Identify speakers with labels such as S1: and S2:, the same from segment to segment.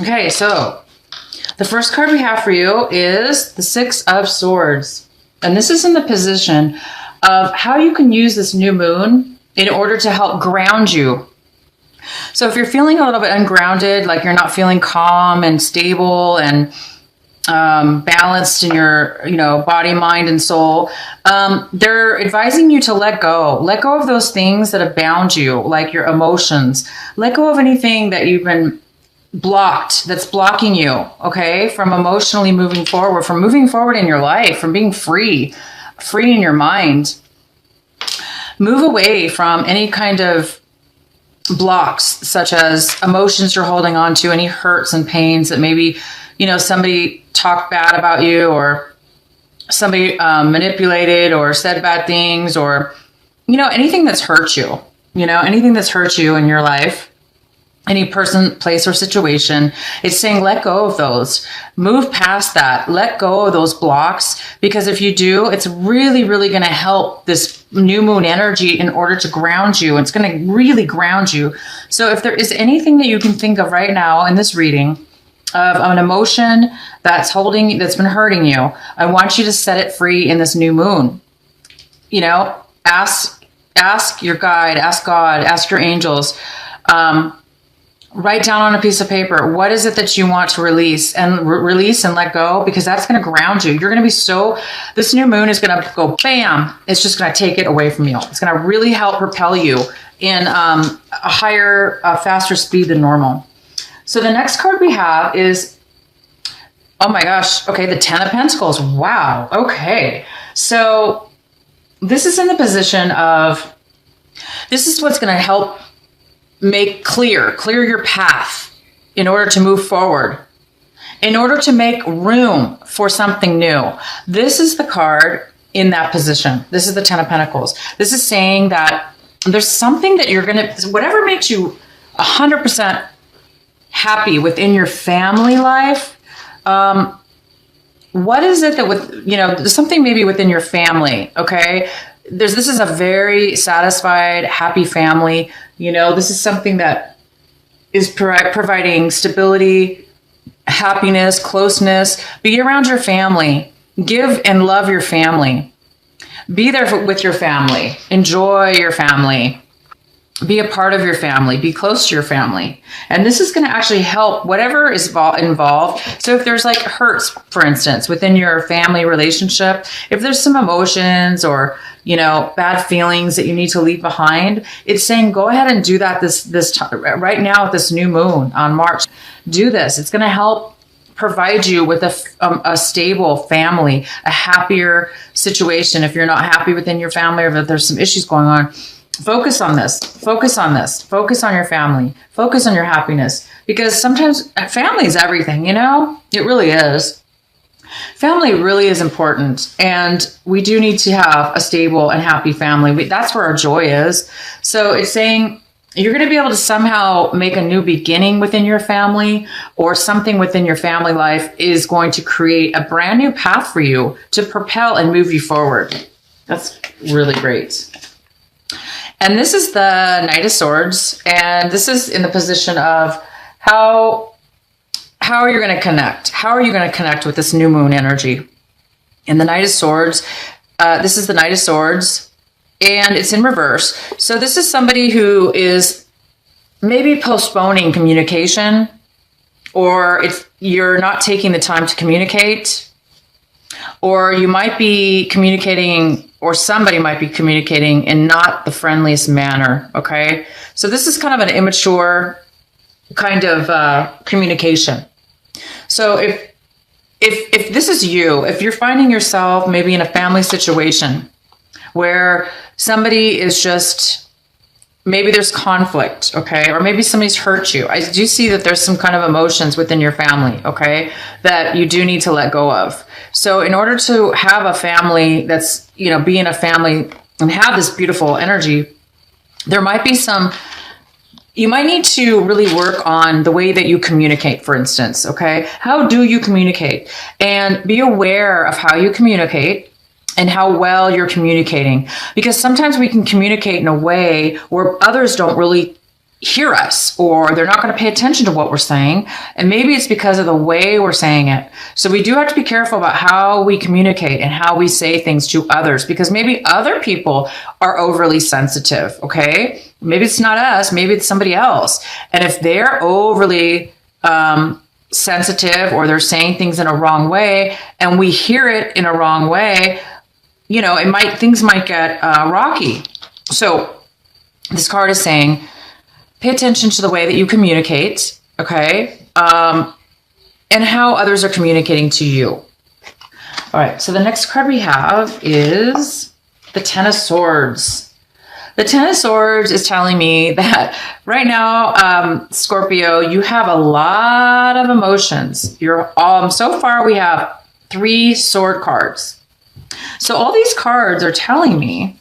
S1: Okay, so the first card we have for you is the Six of Swords. And this is in the position of how you can use this new moon in order to help ground you. So if you're feeling a little bit ungrounded, like you're not feeling calm and stable and balanced in your, body, mind, and soul, they're advising you to let go of those things that have bound you, like your emotions. Let go of anything that you've been blocked, that's blocking you, okay, from emotionally moving forward, from moving forward in your life, from being free in your mind. Move away from any kind of blocks, such as emotions you're holding on to, any hurts and pains that maybe, somebody talked bad about you, or somebody manipulated or said bad things, or, anything that's hurt you, anything that's hurt you in your life. Any person, place, or situation. It's saying let go of those. Move past that. Let go of those blocks, because if you do, it's really, really going to help this new moon energy in order to ground you. It's going to really ground you. So if there is anything that you can think of right now in this reading of an emotion that's been hurting you, I want you to set it free in this new moon. Ask your guide, ask God, ask your angels, write down on a piece of paper, what is it that you want to release and let go? Because that's going to ground you. You're going to be this new moon is going to go bam. It's just going to take it away from you. It's going to really help propel you in a higher, faster speed than normal. So the next card we have is, oh my gosh. Okay. The Ten of Pentacles. Wow. Okay. So this is in the position of, this is what's going to help make clear your path in order to move forward, in order to make room for something new. This is the card in that position. This is the Ten of Pentacles. This is saying that there's something that you're going to, whatever makes you 100% happy within your family life. What is it that there's something maybe within your family. Okay. This is a very satisfied, happy family. This is something that is providing stability, happiness, closeness. Be around your family. Give and love your family. Be there with your family. Enjoy your family. Be a part of your family. Be close to your family. And this is going to actually help whatever is involved. So if there's like hurts, for instance, within your family relationship, if there's some emotions or, bad feelings that you need to leave behind, it's saying, go ahead and do that this time, right now with this new moon on March. Do this. It's going to help provide you with a stable family, a happier situation. If you're not happy within your family, or if there's some issues going on, focus on this. Focus on this. Focus on your family. Focus on your happiness. Because sometimes family is everything, It really is. Family really is important. And we do need to have a stable and happy family. That's where our joy is. So it's saying you're going to be able to somehow make a new beginning within your family, or something within your family life is going to create a brand new path for you to propel and move you forward. That's really great. And this is the Knight of Swords. And this is in the position of how are you going to connect? How are you going to connect with this new moon energy? And the Knight of Swords, this is the Knight of Swords, and it's in reverse. So this is somebody who is maybe postponing communication, or you're not taking the time to communicate, or you might be communicating, or somebody might be communicating in not the friendliest manner. Okay. So this is kind of an immature kind of communication. So if this is you, if you're finding yourself maybe in a family situation where somebody is just, maybe there's conflict, okay? Or maybe somebody's hurt you. I do see that there's some kind of emotions within your family, okay, that you do need to let go of. So in order to have a family that's, be in a family and have this beautiful energy, there might be you might need to really work on the way that you communicate, for instance, okay? How do you communicate? And be aware of how you communicate and how well you're communicating. Because sometimes we can communicate in a way where others don't really hear us, or they're not going to pay attention to what we're saying. And maybe it's because of the way we're saying it. So we do have to be careful about how we communicate and how we say things to others, because maybe other people are overly sensitive. Okay. Maybe it's not us. Maybe it's somebody else. And if they're overly sensitive, or they're saying things in a wrong way, and we hear it in a wrong way, things might get rocky. So this card is saying, pay attention to the way that you communicate, okay? And how others are communicating to you. All right, so the next card we have is the Ten of Swords. The Ten of Swords is telling me that right now, Scorpio, you have a lot of emotions. So far we have 3 sword cards. So all these cards are telling me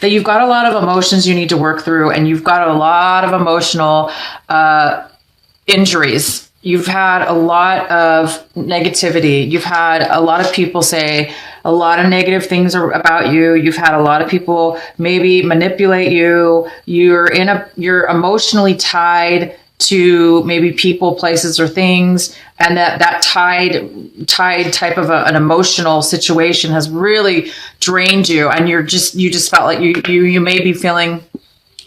S1: that you've got a lot of emotions you need to work through, and you've got a lot of emotional injuries. You've had a lot of negativity. You've had a lot of people say a lot of negative things about you. You've had a lot of people maybe manipulate you. You're emotionally tied to maybe people, places, or things, and that tied type of an emotional situation has really drained you, and you just felt like you may be feeling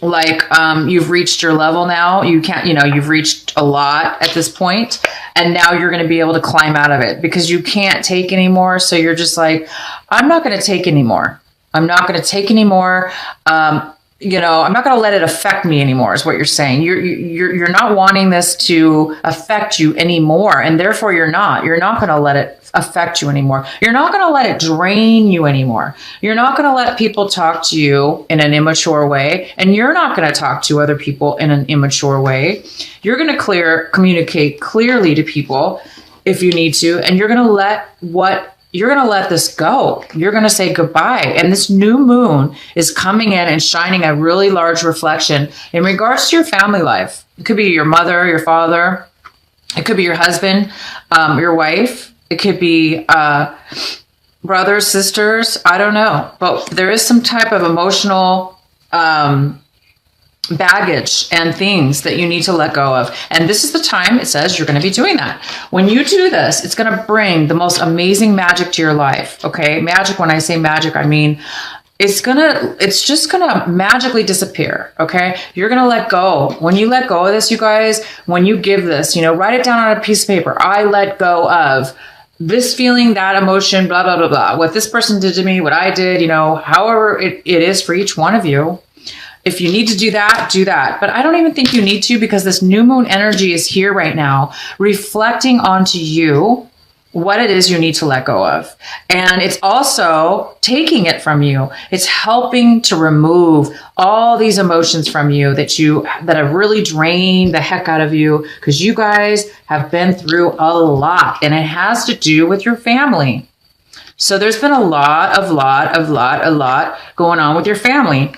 S1: like you've reached your level now. You can't, you've reached a lot at this point, and now you're going to be able to climb out of it because you can't take anymore. So you're just like, I'm not going to take anymore. I'm not going to take anymore. I'm not going to let it affect me anymore, is what you're saying. You're not wanting this to affect you anymore. And therefore you're not going to let it affect you anymore. You're not going to let it drain you anymore. You're not going to let people talk to you in an immature way. And you're not going to talk to other people in an immature way. You're going to communicate clearly to people if you need to. And you're going to let this go. You're going to say goodbye. And this new moon is coming in and shining a really large reflection in regards to your family life. It could be your mother, your father. It could be your husband, your wife. It could be brothers, sisters. I don't know. But there is some type of emotional baggage and things that you need to let go of. And this is the time it says you're going to be doing that. When you do this, it's going to bring the most amazing magic to your life. Okay. Magic. When I say magic, I mean, it's just going to magically disappear. Okay. You're going to let go. When you let go of this, you guys, when you give this, write it down on a piece of paper. I let go of this feeling, that emotion, blah, blah, blah, blah. What this person did to me, what I did, however it is for each one of you. If you need to do that, do that. But I don't even think you need to, because this new moon energy is here right now, reflecting onto you what it is you need to let go of. And it's also taking it from you. It's helping to remove all these emotions from you that have really drained the heck out of you, because you guys have been through a lot, and it has to do with your family. So there's been a lot going on with your family.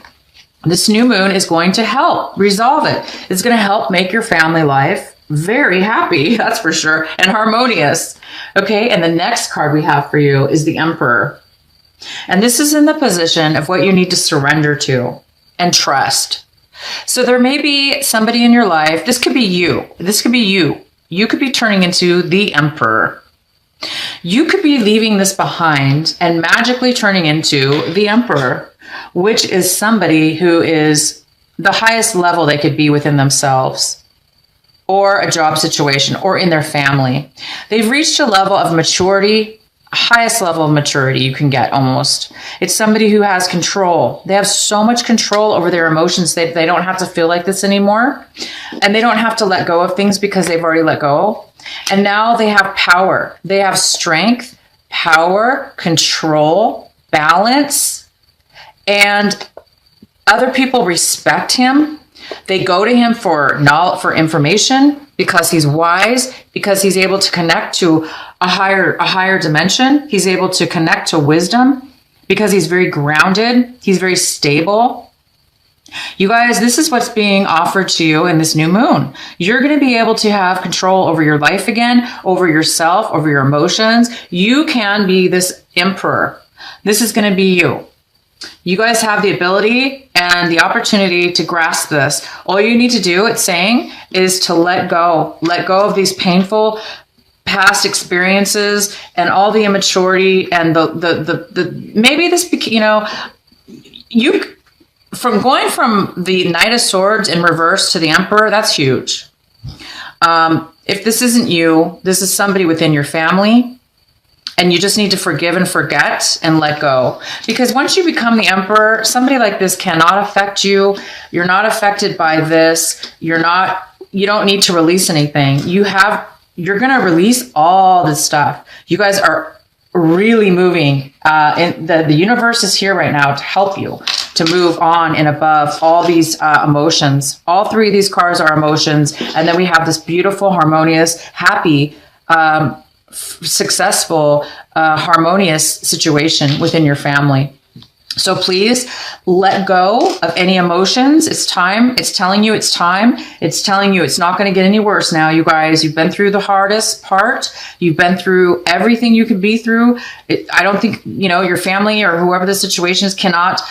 S1: This new moon is going to help resolve it. It's going to help make your family life very happy, that's for sure, and harmonious. Okay, and the next card we have for you is the Emperor. And this is in the position of what you need to surrender to and trust. So there may be somebody in your life. This could be you. This could be you. You could be turning into the Emperor. You could be leaving this behind and magically turning into the Emperor, which is somebody who is the highest level they could be within themselves, or a job situation, or in their family. They've reached a level of maturity, highest level of maturity you can get almost. It's somebody who has control. They have so much control over their emotions that they don't have to feel like this anymore. And they don't have to let go of things because they've already let go. And now they have power. They have strength, power, control, balance, and other people respect him. They go to him for knowledge, for information, because he's wise, because he's able to connect to a higher dimension. He's able to connect to wisdom because he's very grounded. He's very stable. You guys, this is what's being offered to you in this new moon. You're going to be able to have control over your life again, over yourself, over your emotions. You can be this emperor. This is going to be you. You guys have the ability and the opportunity to grasp this. All you need to do, it's saying, is to let go of these painful past experiences and all the immaturity and the maybe this, you know, you from going from the Knight of Swords in reverse to the Emperor, that's huge. If this isn't you, this is somebody within your family. And you just need to forgive and forget and let go. Because once you become the Emperor, somebody like this cannot affect you. You're not affected by this. You don't need to release anything. You're going to release all this stuff. You guys are really moving. And the universe is here right now to help you to move on and above all these emotions. All three of these cards are emotions. And then we have this beautiful, harmonious, happy, successful, harmonious situation within your family. So please let go of any emotions. It's time. It's telling you it's time. It's telling you it's not going to get any worse now, you guys. You've been through the hardest part. You've been through everything you could be through. I don't think, you know, your family or whoever the situation is cannot,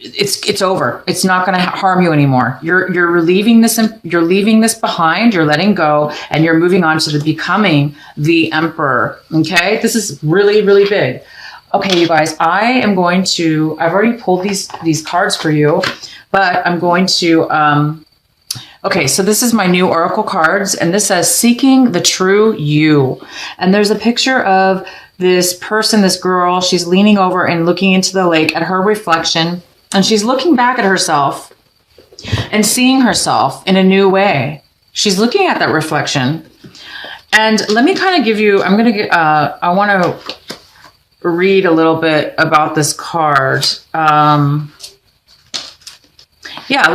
S1: it's over. It's not going to harm you anymore. You're leaving this behind. You're letting go, and you're moving on to becoming the Emperor. Okay, this is really, really big. Okay, you guys, I've already pulled these cards for you, but I'm going to. Okay, so this is my new Oracle cards, and this says "Seeking the True You," and there's a picture of this person, this girl. She's leaning over and looking into the lake at her reflection. And she's looking back at herself and seeing herself in a new way. She's looking at that reflection. And let me kind of give you, I want to read a little bit about this card. Let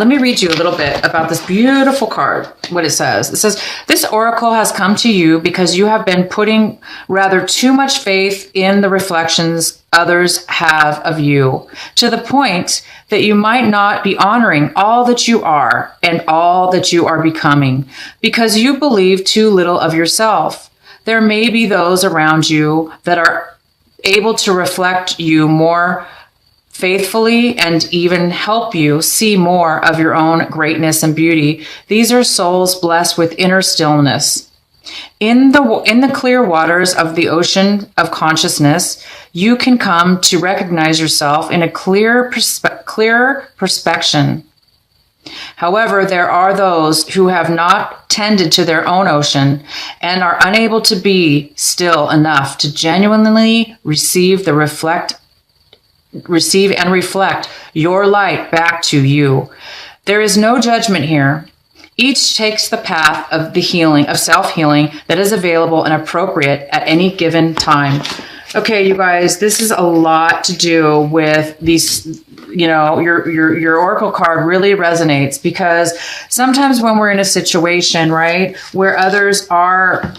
S1: me read you a little bit about this beautiful card, what it says. It says, this oracle has come to you because you have been putting rather too much faith in the reflections others have of you, to the point that you might not be honoring all that you are and all that you are becoming, because you believe too little of yourself. There may be those around you that are able to reflect you more faithfully and even help you see more of your own greatness and beauty. These are souls blessed with inner stillness. In the clear waters of the ocean of consciousness, you can come to recognize yourself in a clear perspection. However, there are those who have not tended to their own ocean and are unable to be still enough to genuinely receive and reflect your light back to you. There is no judgment here. Each takes the path of the healing, of self-healing that is available and appropriate at any given time. Okay, you guys, this is a lot to do with these, you know, your oracle card really resonates, because sometimes when we're in a situation, right, where others are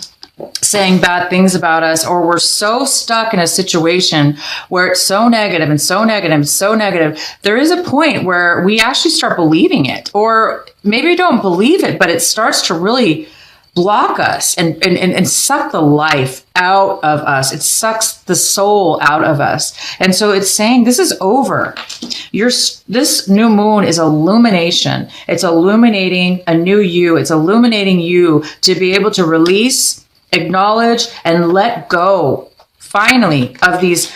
S1: saying bad things about us, or we're so stuck in a situation where it's so negative and so negative and so negative, there is a point where we actually start believing it, or maybe we don't believe it, but it starts to really block us and suck the life out of us. It sucks the soul out of us. And so it's saying this is over. This new moon is illumination. It's illuminating a new you. It's illuminating you to be able to release, acknowledge, and let go finally of these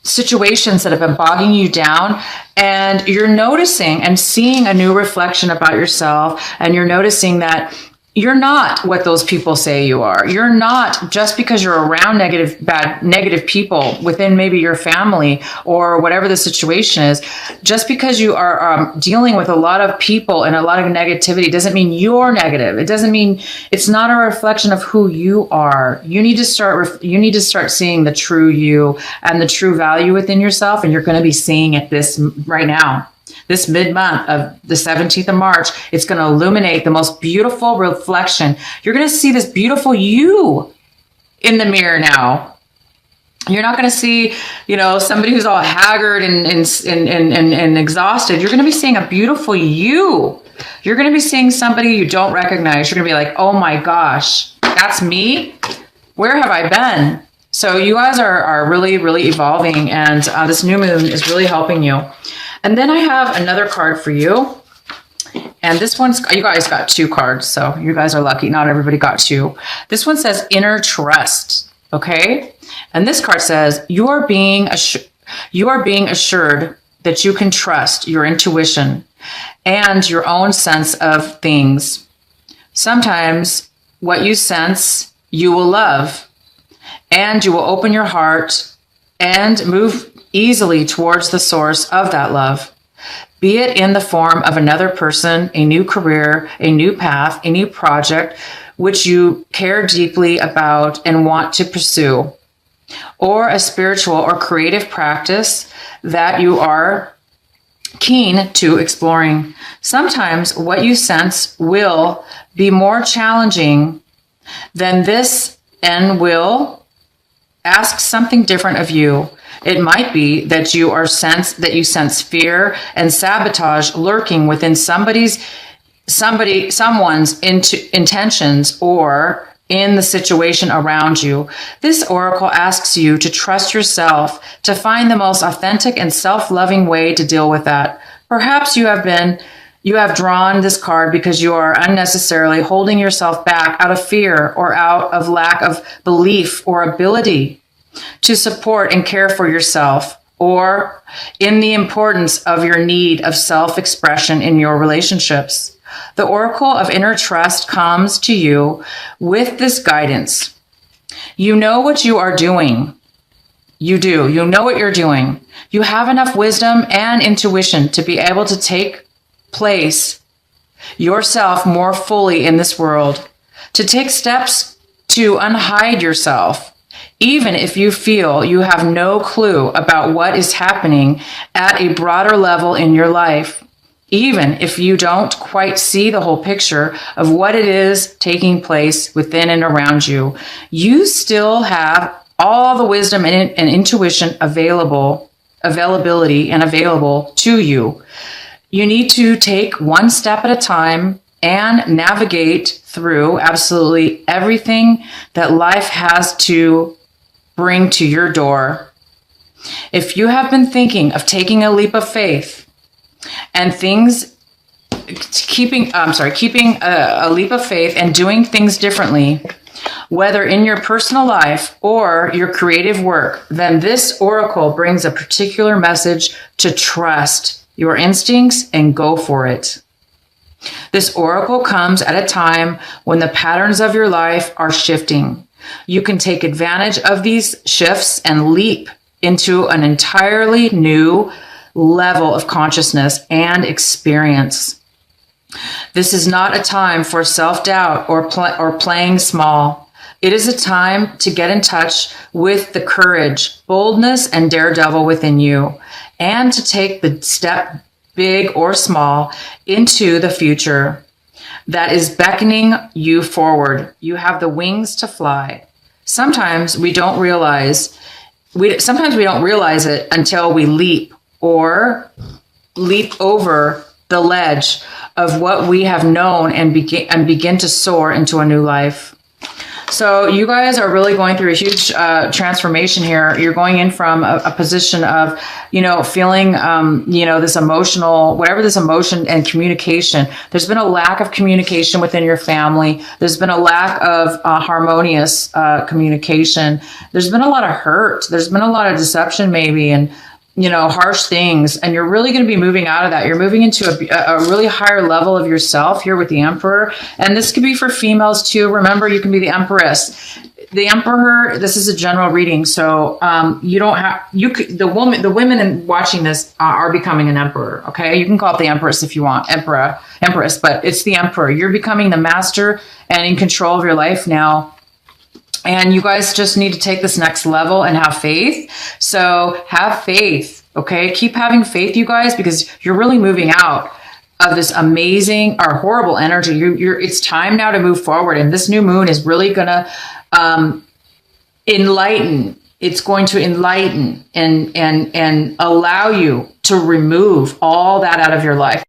S1: situations that have been bogging you down. And you're noticing and seeing a new reflection about yourself. And you're noticing that you're not what those people say you are. You're not, just because you're around negative people within maybe your family or whatever the situation is. Just because you are dealing with a lot of people and a lot of negativity doesn't mean you're negative. It doesn't mean, it's not a reflection of who you are. You need to start seeing the true you and the true value within yourself. And you're going to be seeing it this right now. This mid-month of the 17th of March, it's going to illuminate the most beautiful reflection. You're going to see this beautiful you in the mirror now. You're not going to see, you know, somebody who's all haggard and exhausted. You're going to be seeing a beautiful you. You're going to be seeing somebody you don't recognize. You're going to be like, oh my gosh, that's me? Where have I been? So you guys are really, really evolving, and this new moon is really helping you. And then I have another card for you. And this one's, you guys got 2 cards, so you guys are lucky. Not everybody got 2. This one says inner trust, okay? And this card says you are being assured that you can trust your intuition and your own sense of things. Sometimes what you sense, you will love, and you will open your heart and move easily towards the source of that love, be it in the form of another person, a new career, a new path, a new project, which you care deeply about and want to pursue, or a spiritual or creative practice that you are keen to exploring. Sometimes what you sense will be more challenging than this and will ask something different of you. It might be that you sense fear and sabotage lurking within someone's intentions or in the situation around you. This oracle asks you to trust yourself, to find the most authentic and self-loving way to deal with that. Perhaps you have drawn this card because you are unnecessarily holding yourself back out of fear or out of lack of belief or ability to support and care for yourself, or in the importance of your need of self-expression in your relationships. The oracle of inner trust comes to you with this guidance. You know what you are doing. You do. You know what you're doing. You have enough wisdom and intuition to be able to take place yourself more fully in this world, to take steps to unhide yourself, even if you feel you have no clue about what is happening at a broader level in your life. Even if you don't quite see the whole picture of what it is taking place within and around you, you still have all the wisdom and intuition available to you. You need to take one step at a time and navigate through absolutely everything that life has to bring to your door. If you have been thinking of taking a leap of faith and keeping a leap of faith and doing things differently, whether in your personal life or your creative work, then this oracle brings a particular message to trust your instincts and go for it. This oracle comes at a time when the patterns of your life are shifting. You can take advantage of these shifts and leap into an entirely new level of consciousness and experience. This is not a time for self-doubt or playing small. It is a time to get in touch with the courage, boldness, and daredevil within you, and to take the step, big or small, into the future that is beckoning you forward. You have the wings to fly. Sometimes we don't realize it until we leap over the ledge of what we have known and begin to soar into a new life. So you guys are really going through a huge transformation here. You're going in from a position of, feeling, this emotional, whatever this emotion and communication. There's been a lack of communication within your family. There's been a lack of harmonious communication. There's been a lot of hurt. There's been a lot of deception maybe, and harsh things, and you're really going to be moving out of that. You're moving into a really higher level of yourself here with the Emperor. And this could be for females too. Remember, you can be the Empress. The Emperor, this is a general reading. So the women watching this are becoming an Emperor. Okay. You can call it the Empress if you want, Empress, but it's the Emperor. You're becoming the master and in control of your life now. And you guys just need to take this next level and have faith. So have faith, okay? Keep having faith, you guys, because you're really moving out of this amazing or horrible energy. It's time now to move forward. And this new moon is really going to enlighten. It's going to enlighten and allow you to remove all that out of your life.